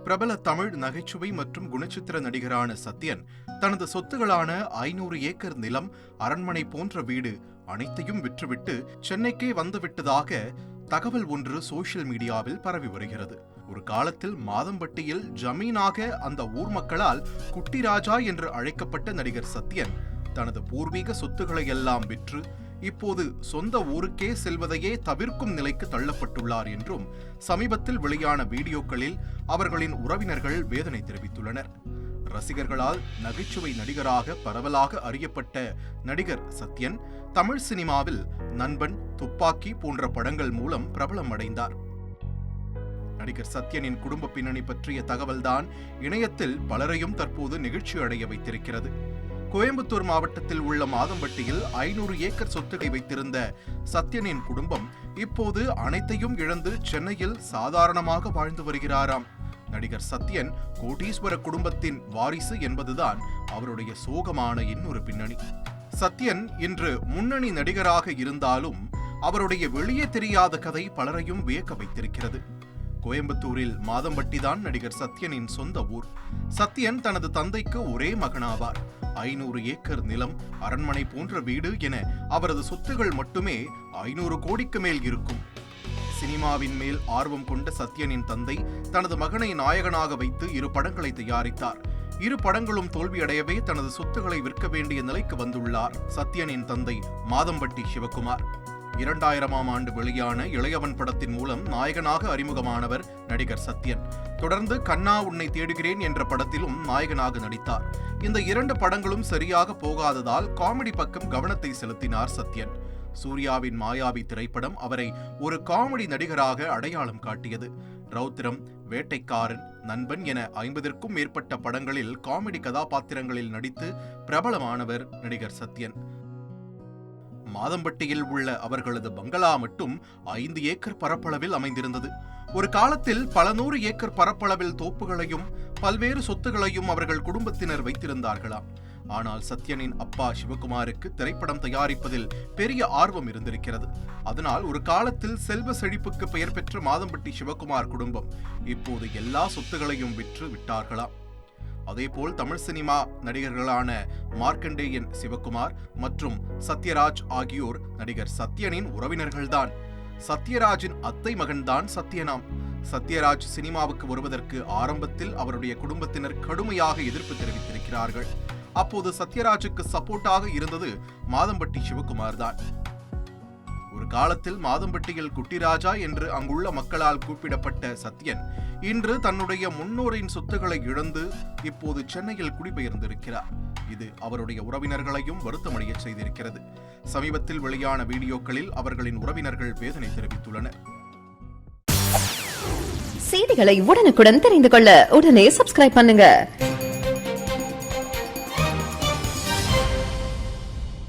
பிரபல தமிழ் நகைச்சுவை மற்றும் குணச்சித்திர நடிகரான சத்யன் தனது சொத்துகளான 500 ஏக்கர் நிலம், அரண்மனை போன்ற வீடு அனைத்தையும் விற்றுவிட்டு சென்னைக்கே வந்துவிட்டதாக தகவல் ஒன்று சோசியல் மீடியாவில் பரவி வருகிறது. ஒரு காலத்தில் மாதம்பட்டியில் ஜமீனாக அந்த ஊர் மக்களால் குட்டி ராஜா என்று அழைக்கப்பட்ட நடிகர் சத்யன் தனது பூர்வீக சொத்துக்களை எல்லாம் விற்று இப்போது சொந்த ஊருக்கே செல்வதையே தவிர்க்கும் நிலைக்கு தள்ளப்பட்டுள்ளார் என்றும் சமீபத்தில் வெளியான வீடியோக்களில் அவர்களின் உறவினர்கள் வேதனை தெரிவித்துள்ளனர். ரசிகர்களால் நகைச்சுவை நடிகராக பரவலாக அறியப்பட்ட நடிகர் சத்யன் தமிழ் சினிமாவில் நண்பன், துப்பாக்கி போன்ற படங்கள் மூலம் பிரபலம் அடைந்தார். நடிகர் சத்யனின் குடும்ப பின்னணி பற்றிய தகவல்தான் இணையத்தில் பலரையும் தற்போது நெகிழ்ச்சி அடைய வைத்திருக்கிறது. கோயம்புத்தூர் மாவட்டத்தில் உள்ள மாதம்பட்டியில் 500 ஏக்கர் சொத்துக்களை வைத்திருந்த சத்யனின் குடும்பம் இப்போது அனைத்தையும் இழந்து சென்னையில் சாதாரணமாக வாழ்ந்து வருகிறாராம். நடிகர் சத்யன் கோடீஸ்வர குடும்பத்தின் வாரிசு என்பதுதான் அவருடைய சோகமான இன்னொரு பின்னணி. சத்யன் இன்று முன்னணி நடிகராக இருந்தாலும் அவருடைய வெளியே தெரியாத கதை பலரையும் வியக்க வைத்திருக்கிறது. கோயம்புத்தூரில் மாதம்பட்டிதான் நடிகர் சத்யனின் சொந்த ஊர். சத்யன் தனது தந்தைக்கு ஒரே மகனாவார். 500 ஏக்கர் நிலம், அரண்மனை போன்ற வீடு என அவரது சொத்துகள் மட்டுமே 500 கோடிக்கு மேல் இருக்கும். சினிமாவின் மேல் ஆர்வம் கொண்ட சத்யனின் தந்தை தனது மகனை நாயகனாக வைத்து 2 படங்களை தயாரித்தார். 2 படங்களும் தோல்வியடையவே தனது சொத்துக்களை விற்க வேண்டிய நிலைக்கு வந்துள்ளார் சத்யனின் தந்தை மாதம்பட்டி சிவகுமார். 2000ஆம் ஆண்டு வெளியான இளையவன் படத்தின் மூலம் நாயகனாக அறிமுகமானவர் நடிகர் சத்யன். தொடர்ந்து கண்ணா உன்னை தேடுகிறேன் என்ற படத்திலும் நாயகனாக நடித்தார். இந்த 2 படங்களும் சரியாக போகாததால் காமெடி பக்கம் கவனத்தை செலுத்தினார் சத்யன். சூர்யாவின் மாயாவி திரைப்படம் அவரை ஒரு காமெடி நடிகராக அடையாளம் காட்டியது. ரௌத்திரம், வேட்டைக்காரன், நண்பன் என 50ற்கும் மேற்பட்ட படங்களில் காமெடி கதாபாத்திரங்களில் நடித்து பிரபலமானவர் நடிகர் சத்யன். மாதம்பட்டியில் உள்ள அவர்களது பங்களா மட்டும் 5 ஏக்கர் பரப்பளவில் அமைந்திருந்தது. ஒரு காலத்தில் பல 100 ஏக்கர் பரப்பளவில் தோப்புகளையும் பல்வேறு சொத்துகளையும் அவர்கள் குடும்பத்தினர் வைத்திருந்தார்களாம். ஆனால் சத்யனின் அப்பா சிவகுமாருக்கு திரைப்படம் தயாரிப்பதில் பெரிய ஆர்வம் இருந்திருக்கிறது. அதனால் ஒரு காலத்தில் செல்வ செழிப்புக்கு பெயர் பெற்ற மாதம்பட்டி சிவகுமார் குடும்பம் இப்போது எல்லா சொத்துகளையும் விற்று விட்டார்களாம். அதேபோல் தமிழ் சினிமா நடிகர்களான மார்க்கண்டேயன் சிவகுமார் மற்றும் சத்யராஜ் ஆகியோர் நடிகர் சத்யனின் உறவினர்கள்தான். சத்யராஜின் அத்தை மகன்தான் சத்யனாம். சத்யராஜ் சினிமாவுக்கு வருவதற்கு ஆரம்பத்தில் அவருடைய குடும்பத்தினர் கடுமையாக எதிர்ப்பு தெரிவித்திருக்கிறார்கள். அப்போது சத்யராஜுக்கு சப்போர்ட்டாக இருந்தது மாதம்பட்டி சிவகுமார் தான். ஒரு காலத்தில் மாதம்பட்டியில் குட்டிராஜா என்று அங்குள்ள மக்களால் கூப்பிடப்பட்ட சத்யன் இன்று தன்னுடைய முன்னோரின் சொத்துக்களை இழந்து இப்போது சென்னையில் குடிபெயர்ந்திருக்கிறார். இது அவருடைய உறவினர்களையும் வருத்தமடைய செய்திருக்கிறது. சமீபத்தில் வெளியான வீடியோக்களில் அவர்களின் உறவினர்கள் வேதனை தெரிவித்துள்ளனர். செய்திகளை உடனுக்குடன் தெரிந்து கொள்ள உடனே சப்ஸ்கிரைப் பண்ணுங்க.